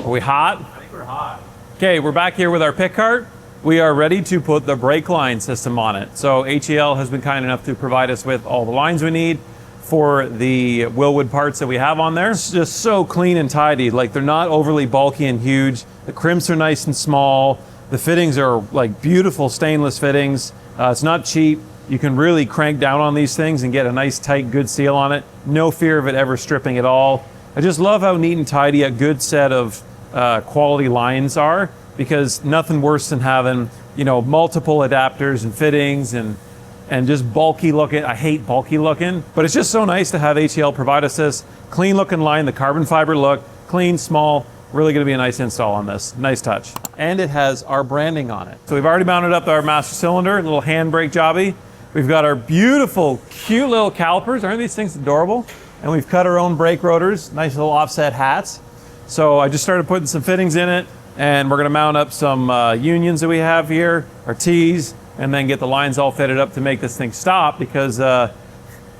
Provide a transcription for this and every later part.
Are we hot? I think we're hot. Okay, we're back here with our pick cart. We are ready to put the brake line system on it. So HEL has been kind enough to provide us with all the lines we need for the Wilwood parts that we have on there. It's just so clean and tidy. Like, they're not overly bulky and huge. The crimps are nice and small. The fittings are like beautiful stainless fittings. It's not cheap. You can really crank down on these things and get a nice, tight, good seal on it. No fear of it ever stripping at all. I just love how neat and tidy a good set of quality lines are, because nothing worse than having, you know, multiple adapters and fittings and just bulky looking. I hate bulky looking, but it's just so nice to have HEL provide us this clean looking line, the carbon fiber look, clean, small, really gonna be a nice install on this. Nice touch. And it has our branding on it. So we've already mounted up our master cylinder, a little handbrake jobby. We've got our beautiful, cute little calipers. Aren't these things adorable? And we've cut our own brake rotors, nice little offset hats. So I just started putting some fittings in it, and we're gonna mount up some unions that we have here, our T's, and then get the lines all fitted up to make this thing stop, because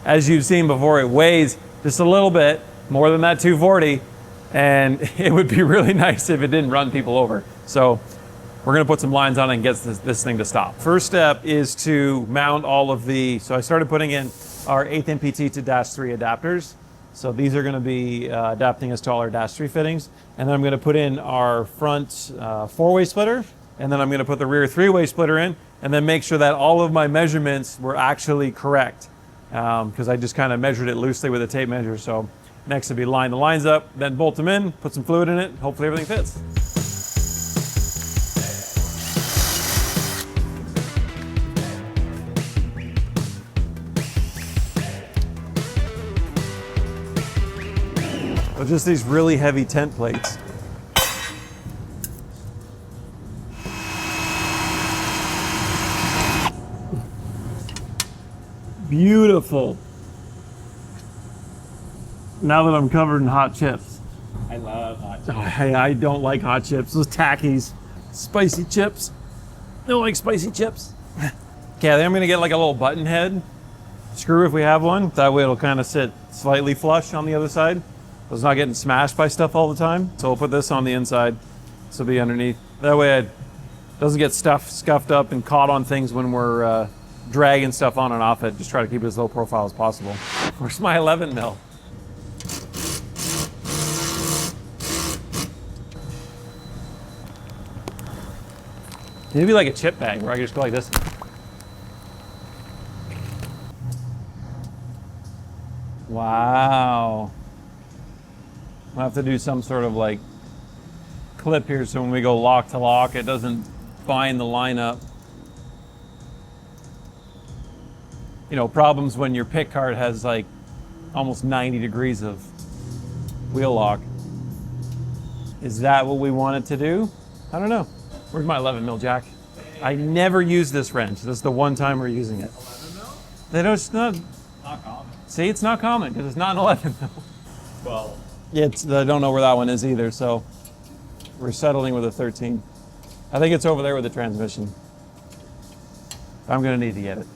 as you've seen before, it weighs just a little bit more than that 240, and it would be really nice if it didn't run people over. So we're gonna put some lines on it and get this thing to stop. First step is to mount all of so I started putting in our 8th MPT to -3 adapters. So these are gonna be adapting us to all our -3 fittings. And then I'm gonna put in our front 4-way splitter, and then I'm gonna put the rear 3-way splitter in, and then make sure that all of my measurements were actually correct. Because I just kind of measured it loosely with a tape measure. So next would be line the lines up, then bolt them in, put some fluid in it, hopefully everything fits. So just these really heavy tent plates. Beautiful. Now that I'm covered in hot chips. I love hot chips. Oh, hey, I don't like hot chips. Those tackies. Spicy chips. I don't like spicy chips. Okay, then I'm gonna get like a little button head screw if we have one. That way it'll kind of sit slightly flush on the other side. So it's not getting smashed by stuff all the time. So we'll put this on the inside. This will be underneath. That way it doesn't get scuffed up and caught on things when we're dragging stuff on and off it. Just try to keep it as low profile as possible. Where's my 11 mil? Maybe like a chip bag where I can just go like this. Wow. I'll have to do some sort of like clip here so when we go lock to lock, it doesn't bind the line up. You know, problems when your pick cart has like almost 90 degrees of wheel lock. Is that what we want it to do? I don't know. Where's my 11 mil jack? I never use this wrench. This is the one time we're using it. 11 mil? They don't, it's not common. See, it's not common because it's not an 11 mil. Well, Yeah, I don't know where that one is either, so we're settling with a 13. I think it's over there with the transmission. I'm gonna need to get it.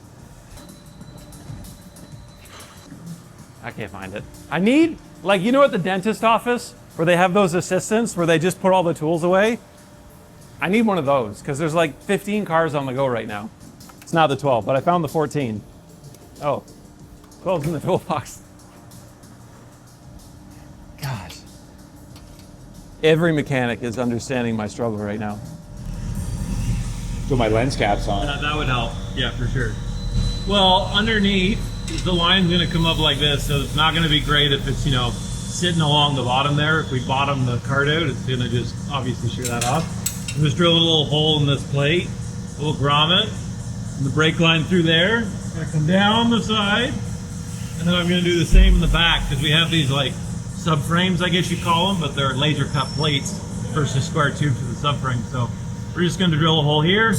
I can't find it. I need, like, you know at the dentist office where they have those assistants where they just put all the tools away? I need one of those because there's like 15 cars on the go right now. It's not the 12, but I found the 14. Oh, 12's in the toolbox. Gosh. Every mechanic is understanding my struggle right now. put my lens caps on. That would help. Yeah, for sure. Well, underneath, the line's going to come up like this, so it's not going to be great if it's, you know, sitting along the bottom there. If we bottom the cart out, it's going to just obviously shear that off. I'm just drill a little hole in this plate, a little grommet, and the brake line through there. It's going to come down the side, and then I'm going to do the same in the back, because we have these like subframes, I guess you call them, but they're laser cut plates versus square tubes for the subframe. So we're just going to drill a hole here,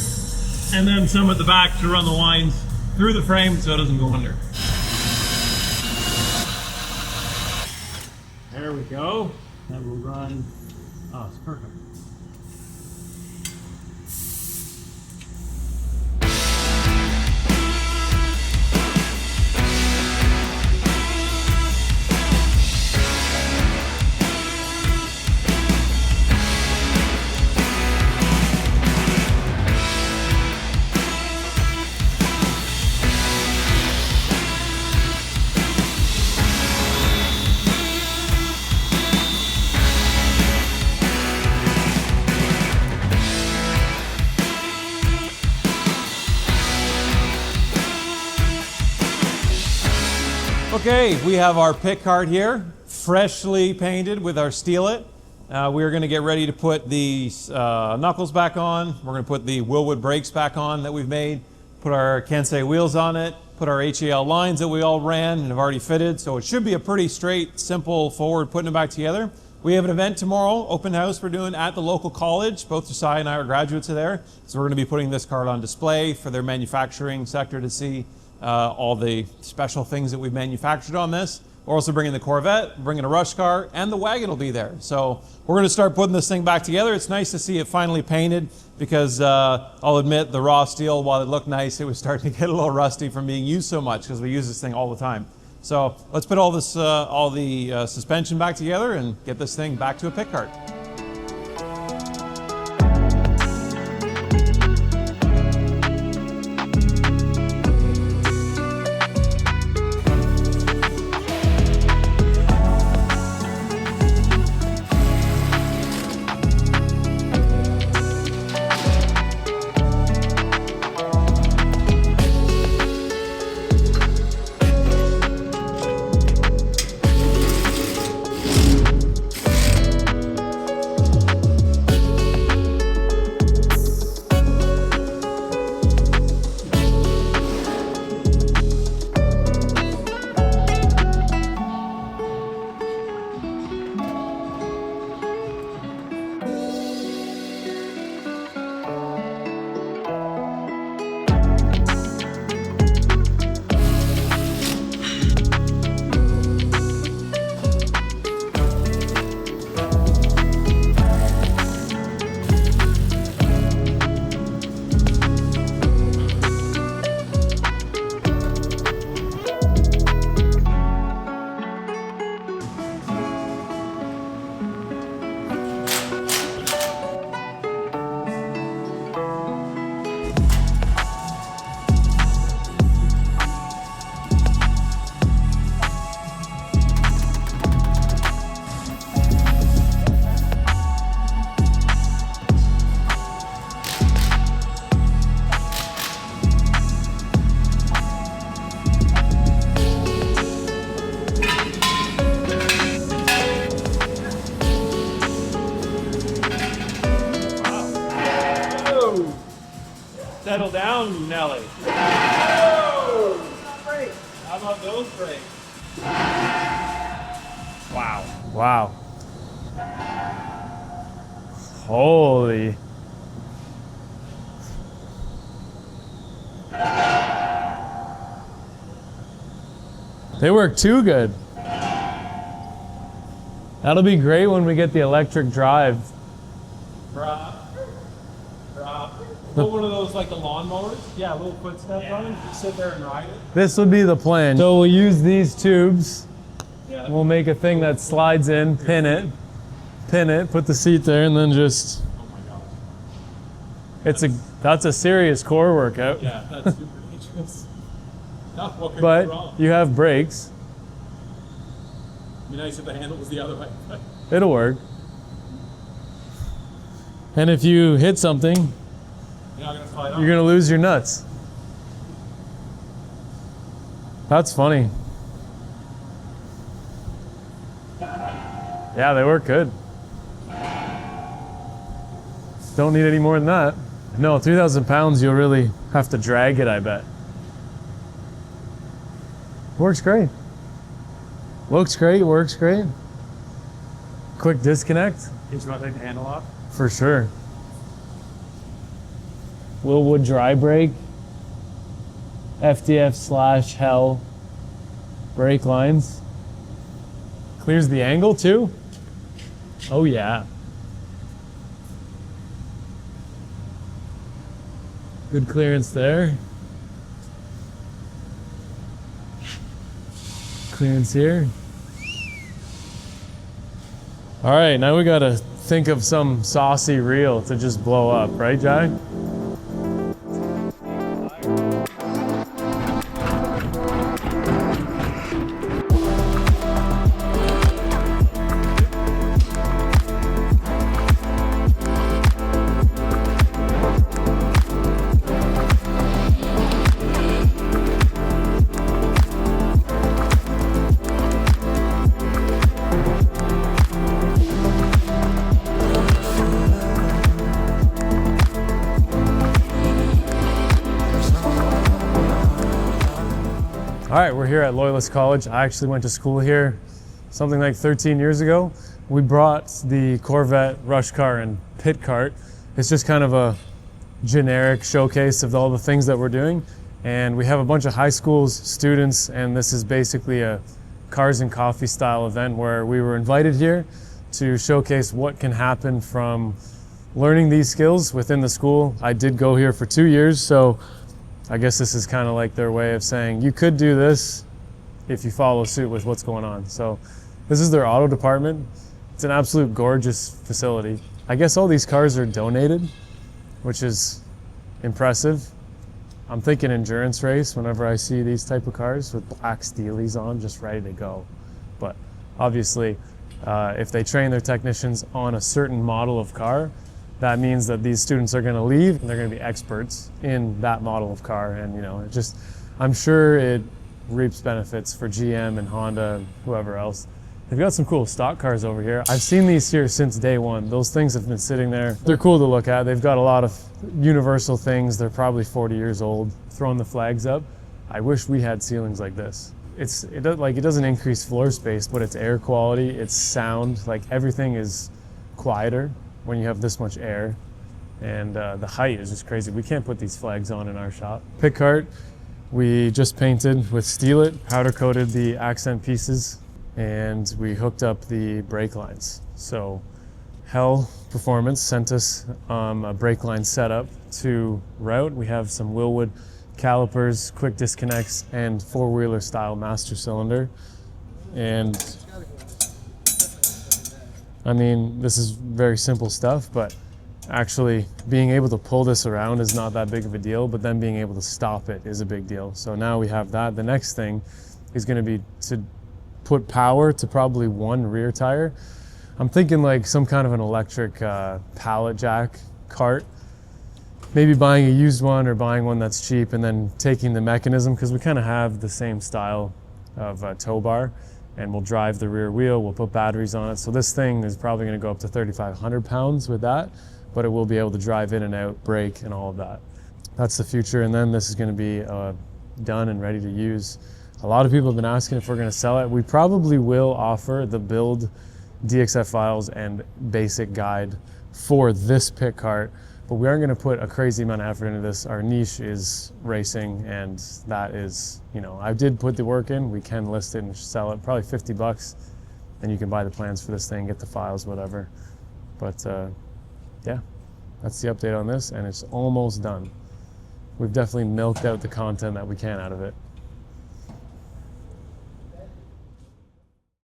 and then some at the back to run the lines through the frame so it doesn't go under. There we go. That will run. Oh, it's perfect. Okay, we have our pick cart here, freshly painted with our Steal-It. We're going to get ready to put the knuckles back on. We're going to put the Wilwood brakes back on that we've made, put our Kensei wheels on it, put our HEL lines that we all ran and have already fitted. So it should be a pretty straight, simple forward putting it back together. We have an event tomorrow, open house we're doing at the local college. Both Josiah and I are graduates of there. So we're going to be putting this cart on display for their manufacturing sector to see all the special things that we've manufactured on this. We're also bringing the Corvette, bringing a rush car, and the wagon will be there. So we're going to start putting this thing back together. It's nice to see it finally painted because I'll admit the raw steel, while it looked nice, it was starting to get a little rusty from being used so much because we use this thing all the time. So let's put all this, all the suspension back together and get this thing back to a pick cart. Settle down, Nelly. Whoa! How about those brakes? Wow. Wow. Holy. They work too good. That'll be great when we get the electric drive. Drop. Put one of those like the lawnmowers. Yeah, a little footstep on it. Just sit there and ride it. This would be the plan. So we'll use these tubes. Yeah. We'll make a thing that slides in, pin it, put the seat there, and then just. Oh my gosh. That's a serious core workout. Yeah, that's super dangerous. What could go But wrong? you have brakes. It'd be nice if the handle was the other way. It'll work. And if you hit something, You're not gonna slide on. you're gonna lose your nuts. That's funny. Yeah, they work good. Don't need any more than that. No, 3,000 pounds, you'll really have to drag it, I bet. Works great. Looks great, works great. Quick disconnect, Did you want to take the handle off? for sure. Wilwood dry brake, FDF/Hell brake lines. Clears the angle too. Oh yeah. Good clearance there. Clearance here. All right, now we gotta think of some saucy reel to just blow up, right, Jai? All right, we're here at Loyalist College. I actually went to school here something like 13 years ago. We brought the Corvette rush car and pit cart. It's just kind of a generic showcase of all the things that we're doing. And we have a bunch of high schools, students, and this is basically a cars and coffee style event where we were invited here to showcase what can happen from learning these skills within the school. I did go here for 2 years, so I guess this is kind of like their way of saying you could do this if you follow suit with what's going on. So this is their auto department. It's an absolute gorgeous facility. I guess all these cars are donated, which is impressive. I'm thinking endurance race whenever I see these type of cars with black steelies on, just ready to go. But obviously, if they train their technicians on a certain model of car, that means that these students are going to leave and they're going to be experts in that model of car. And it just, I'm sure it reaps benefits for GM and Honda and whoever else. They've got some cool stock cars over here. I've seen these here since day one. Those things have been sitting there. They're cool to look at. They've got a lot of universal things. They're probably 40 years old. Throwing the flags up. I wish we had ceilings like this. It doesn't increase floor space, but it's air quality, it's sound. Like everything is quieter when you have this much air. And the height is just crazy. We can't put these flags on in our shop. Pick cart, we just painted with Steel It, powder coated the accent pieces, and we hooked up the brake lines. So Hell Performance sent us a brake line setup to route. We have some Wilwood calipers, quick disconnects, and four-wheeler style master cylinder. And I mean, this is very simple stuff, but actually being able to pull this around is not that big of a deal, but then being able to stop it is a big deal. So now we have that. The next thing is going to be to put power to probably one rear tire. I'm thinking like some kind of an electric pallet jack cart. Maybe buying a used one or buying one that's cheap and then taking the mechanism, because we kind of have the same style of tow bar, and we'll drive the rear wheel, we'll put batteries on it. So this thing is probably going to go up to 3,500 pounds with that, but it will be able to drive in and out, brake, and all of that. That's the future, and then this is going to be done and ready to use. A lot of people have been asking if we're going to sell it. We probably will offer the build DXF files and basic guide for this pit cart, but we aren't going to put a crazy amount of effort into this. Our niche is racing, and that is, I did put the work in. We can list it and sell it, probably 50 bucks, and you can buy the plans for this thing, get the files, whatever. But yeah, that's the update on this, and it's almost done. We've definitely milked out the content that we can out of it.